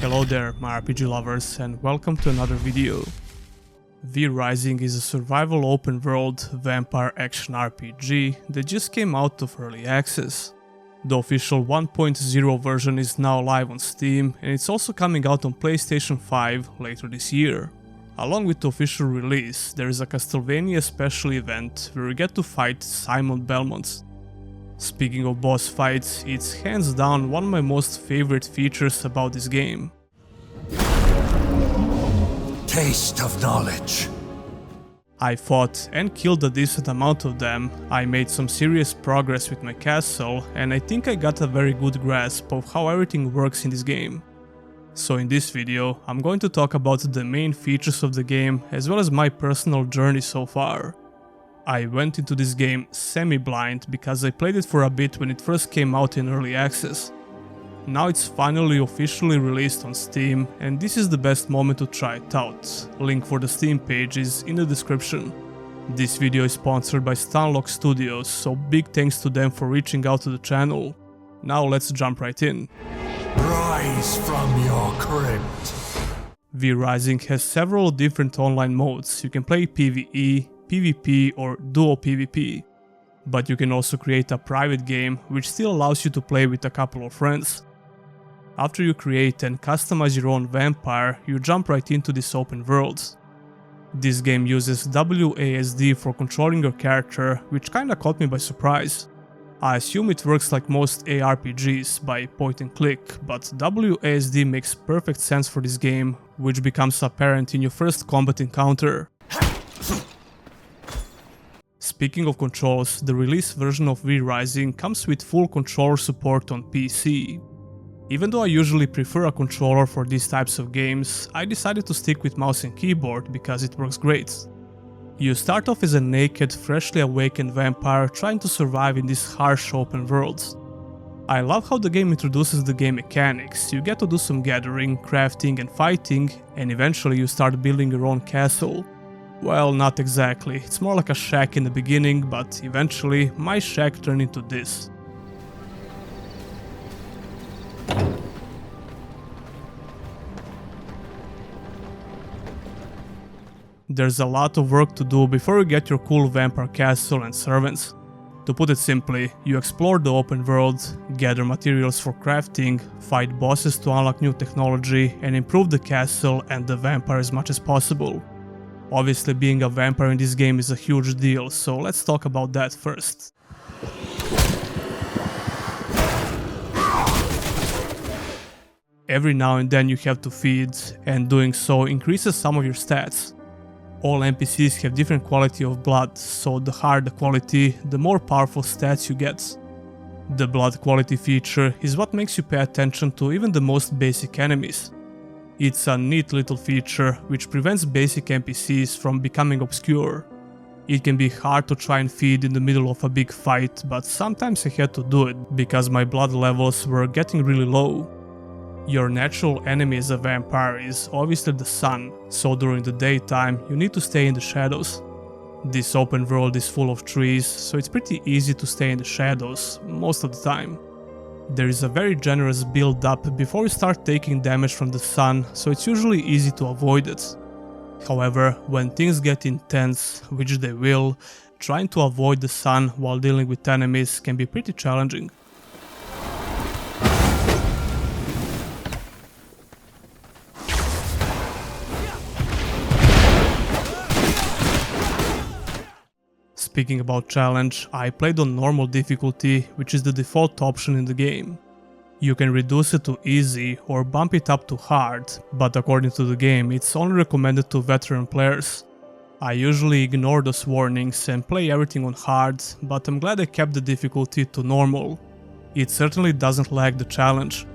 Hello there, my RPG lovers, and welcome to another video. V Rising is a survival open world vampire action RPG that just came out of early access. The official 1.0 version is now live on Steam, and it's also coming out on PlayStation 5 later this year. Along with the official release, there is a Castlevania special event where you get to fight Simon Belmont. Speaking of boss fights, it's hands down one of my most favorite features about this game. Taste of knowledge. I fought and killed a decent amount of them, I made some serious progress with my castle, and I think I got a very good grasp of how everything works in this game. So in this video, I'm going to talk about the main features of the game as well as my personal journey so far. I went into this game semi-blind because I played it for a bit when it first came out in early access. Now it's finally officially released on Steam, and this is the best moment to try it out. Link for the Steam page is in the description. This video is sponsored by Stunlock Studios, so big thanks to them for reaching out to the channel. Now let's jump right in. Rise from your crypt. V Rising has several different online modes. You can play PvE, PvP or duo PvP. But you can also create a private game which still allows you to play with a couple of friends. After you create and customize your own vampire, you jump right into this open world. This game uses WASD for controlling your character, which kinda caught me by surprise. I assume it works like most ARPGs by point and click, but WASD makes perfect sense for this game, which becomes apparent in your first combat encounter. Speaking of controls, the release version of V Rising comes with full controller support on PC. Even though I usually prefer a controller for these types of games, I decided to stick with mouse and keyboard because it works great. You start off as a naked, freshly awakened vampire trying to survive in this harsh open world. I love how the game introduces the game mechanics. You get to do some gathering, crafting and fighting, and eventually you start building your own castle. Well, not exactly, it's more like a shack in the beginning, but eventually my shack turned into this. There's a lot of work to do before you get your cool vampire castle and servants. To put it simply, you explore the open world, gather materials for crafting, fight bosses to unlock new technology, and improve the castle and the vampire as much as possible. Obviously, being a vampire in this game is a huge deal, so let's talk about that first. Every now and then you have to feed, and doing so increases some of your stats. All NPCs have different quality of blood, so the higher the quality, the more powerful stats you get. The blood quality feature is what makes you pay attention to even the most basic enemies. It's a neat little feature which prevents basic NPCs from becoming obscure. It can be hard to try and feed in the middle of a big fight, but sometimes I had to do it because my blood levels were getting really low. Your natural enemy as a vampire is obviously the sun, so during the daytime you need to stay in the shadows. This open world is full of trees, so it's pretty easy to stay in the shadows most of the time. There is a very generous build up before you start taking damage from the sun, so it's usually easy to avoid it. However, when things get intense, which they will, trying to avoid the sun while dealing with enemies can be pretty challenging. Speaking about challenge, I played on normal difficulty, which is the default option in the game. You can reduce it to easy or bump it up to hard, but according to the game it's only recommended to veteran players. I usually ignore those warnings and play everything on hard, but I'm glad I kept the difficulty to normal. It certainly doesn't lack the challenge.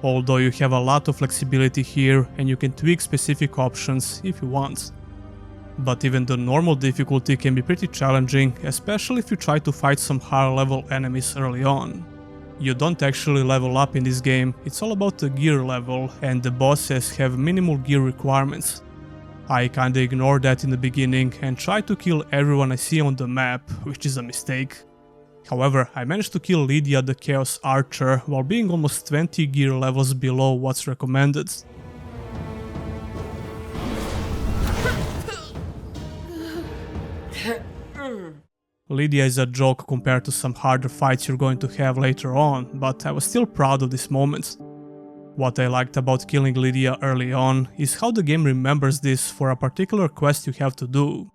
Although you have a lot of flexibility here and you can tweak specific options if you want. But even the normal difficulty can be pretty challenging, especially if you try to fight some higher level enemies early on. You don't actually level up in this game, it's all about the gear level, and the bosses have minimal gear requirements. I kinda ignored that in the beginning and tried to kill everyone I see on the map, which is a mistake. However, I managed to kill Lydia the Chaos Archer while being almost 20 gear levels below what's recommended. Lydia is a joke compared to some harder fights you're going to have later on, but I was still proud of this moment. What I liked about killing Lydia early on is how the game remembers this for a particular quest you have to do.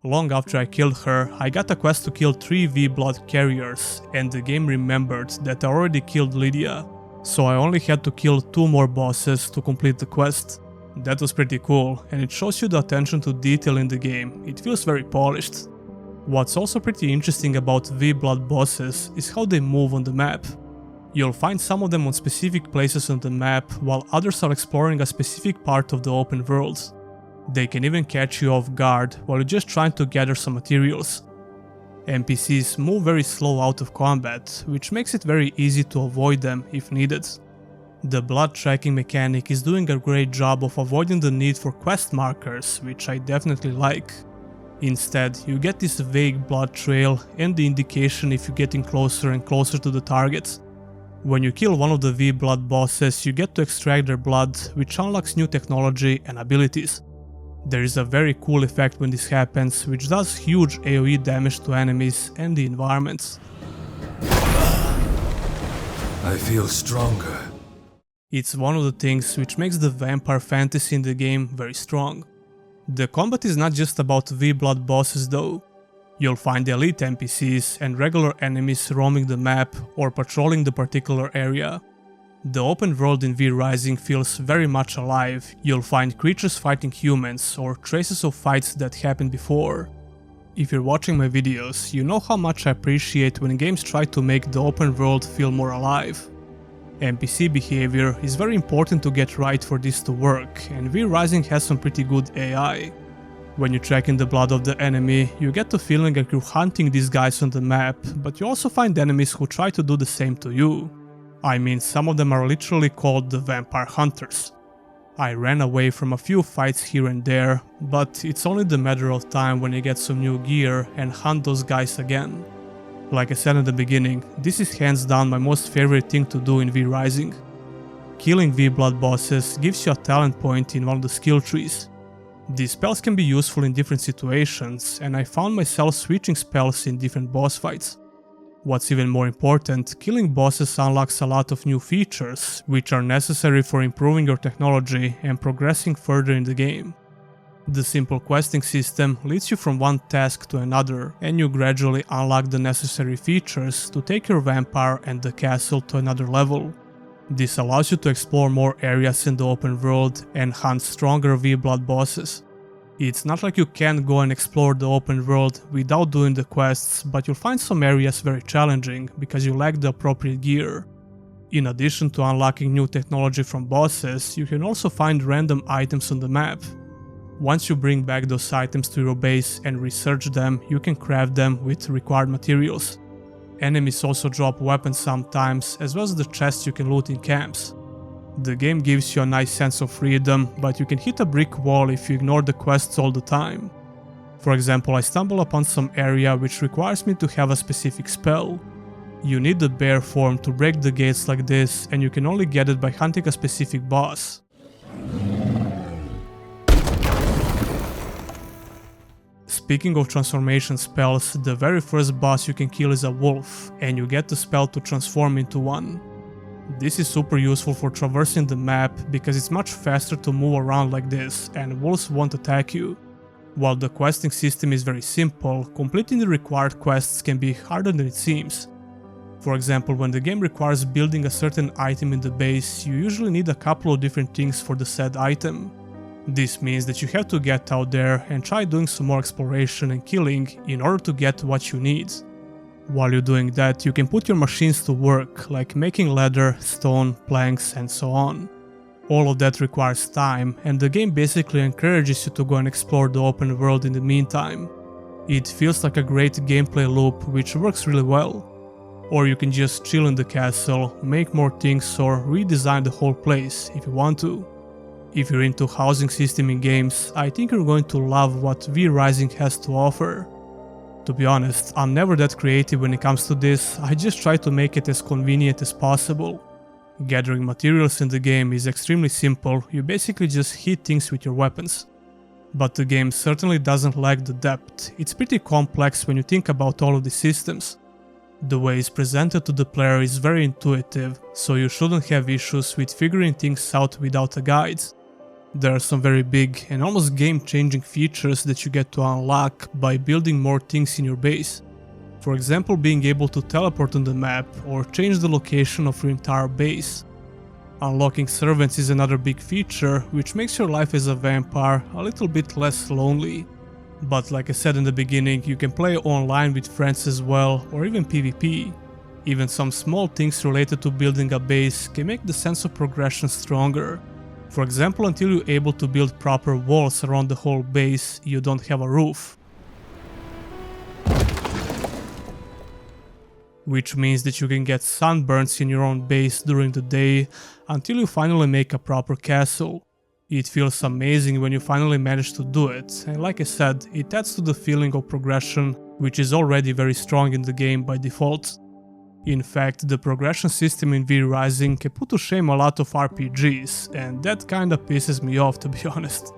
Long after I killed her, I got a quest to kill 3 V-Blood carriers, and the game remembered that I already killed Lydia, so I only had to kill 2 more bosses to complete the quest. That was pretty cool, and it shows you the attention to detail in the game. It feels very polished. What's also pretty interesting about V-Blood bosses is how they move on the map. You'll find some of them on specific places on the map, while others are exploring a specific part of the open world. They can even catch you off guard while you're just trying to gather some materials. NPCs move very slow out of combat, which makes it very easy to avoid them if needed. The blood tracking mechanic is doing a great job of avoiding the need for quest markers, which I definitely like. Instead, you get this vague blood trail and the indication if you're getting closer and closer to the target. When you kill one of the V-Blood bosses, you get to extract their blood, which unlocks new technology and abilities. There is a very cool effect when this happens, which does huge AoE damage to enemies and the environments. I feel stronger. It's one of the things which makes the vampire fantasy in the game very strong. The combat is not just about V-Blood bosses though. You'll find elite NPCs and regular enemies roaming the map or patrolling the particular area. The open world in V Rising feels very much alive. You'll find creatures fighting humans or traces of fights that happened before. If you're watching my videos, you know how much I appreciate when games try to make the open world feel more alive. NPC behavior is very important to get right for this to work, and V Rising has some pretty good AI. When you track in the blood of the enemy, you get the feeling like you're hunting these guys on the map, but you also find enemies who try to do the same to you. I mean, some of them are literally called the Vampire Hunters. I ran away from a few fights here and there, but it's only the matter of time when you get some new gear and hunt those guys again. Like I said in the beginning, this is hands down my most favorite thing to do in V Rising. Killing V-Blood bosses gives you a talent point in one of the skill trees. These spells can be useful in different situations, and I found myself switching spells in different boss fights. What's even more important, killing bosses unlocks a lot of new features, which are necessary for improving your technology and progressing further in the game. The simple questing system leads you from one task to another, and you gradually unlock the necessary features to take your vampire and the castle to another level. This allows you to explore more areas in the open world and hunt stronger V-Blood bosses. It's not like you can't go and explore the open world without doing the quests, but you'll find some areas very challenging because you lack the appropriate gear. In addition to unlocking new technology from bosses, you can also find random items on the map. Once you bring back those items to your base and research them, you can craft them with required materials. Enemies also drop weapons sometimes, as well as the chests you can loot in camps. The game gives you a nice sense of freedom, but you can hit a brick wall if you ignore the quests all the time. For example, I stumble upon some area which requires me to have a specific spell. You need the bear form to break the gates like this, and you can only get it by hunting a specific boss. Speaking of transformation spells, the very first boss you can kill is a wolf, and you get the spell to transform into one. This is super useful for traversing the map because it's much faster to move around like this, and wolves won't attack you. While the questing system is very simple, completing the required quests can be harder than it seems. For example, when the game requires building a certain item in the base, you usually need a couple of different things for the said item. This means that you have to get out there and try doing some more exploration and killing in order to get what you need. While you're doing that, you can put your machines to work, like making leather, stone, planks, and so on. All of that requires time, and the game basically encourages you to go and explore the open world in the meantime. It feels like a great gameplay loop which works really well. Or you can just chill in the castle, make more things, or redesign the whole place if you want to. If you're into housing system in games, I think you're going to love what V Rising has to offer. To be honest, I'm never that creative when it comes to this, I just try to make it as convenient as possible. Gathering materials in the game is extremely simple, you basically just hit things with your weapons. But the game certainly doesn't lack the depth, it's pretty complex when you think about all of the systems. The way it's presented to the player is very intuitive, so you shouldn't have issues with figuring things out without a guide. There are some very big and almost game-changing features that you get to unlock by building more things in your base. For example, being able to teleport on the map or change the location of your entire base. Unlocking servants is another big feature, which makes your life as a vampire a little bit less lonely. But like I said in the beginning, you can play online with friends as well, or even PvP. Even some small things related to building a base can make the sense of progression stronger. For example, until you're able to build proper walls around the whole base, you don't have a roof. Which means that you can get sunburns in your own base during the day until you finally make a proper castle. It feels amazing when you finally manage to do it, and like I said, it adds to the feeling of progression, which is already very strong in the game by default. In fact, the progression system in V Rising can put to shame a lot of RPGs, and that kinda pisses me off, to be honest.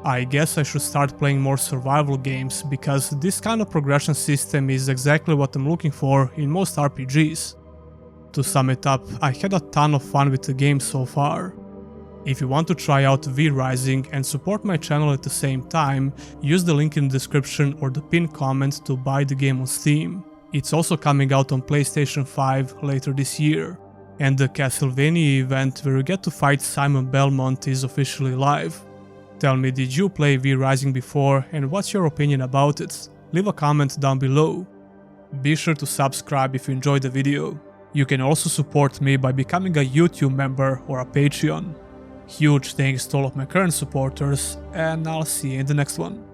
I guess I should start playing more survival games, because this kind of progression system is exactly what I'm looking for in most RPGs. To sum it up, I had a ton of fun with the game so far. If you want to try out V Rising and support my channel at the same time, use the link in the description or the pinned comment to buy the game on Steam. It's also coming out on PlayStation 5 later this year. And the Castlevania event where you get to fight Simon Belmont is officially live. Tell me, did you play V Rising before, and what's your opinion about it? Leave a comment down below. Be sure to subscribe if you enjoyed the video. You can also support me by becoming a YouTube member or a Patreon. Huge thanks to all of my current supporters, and I'll see you in the next one.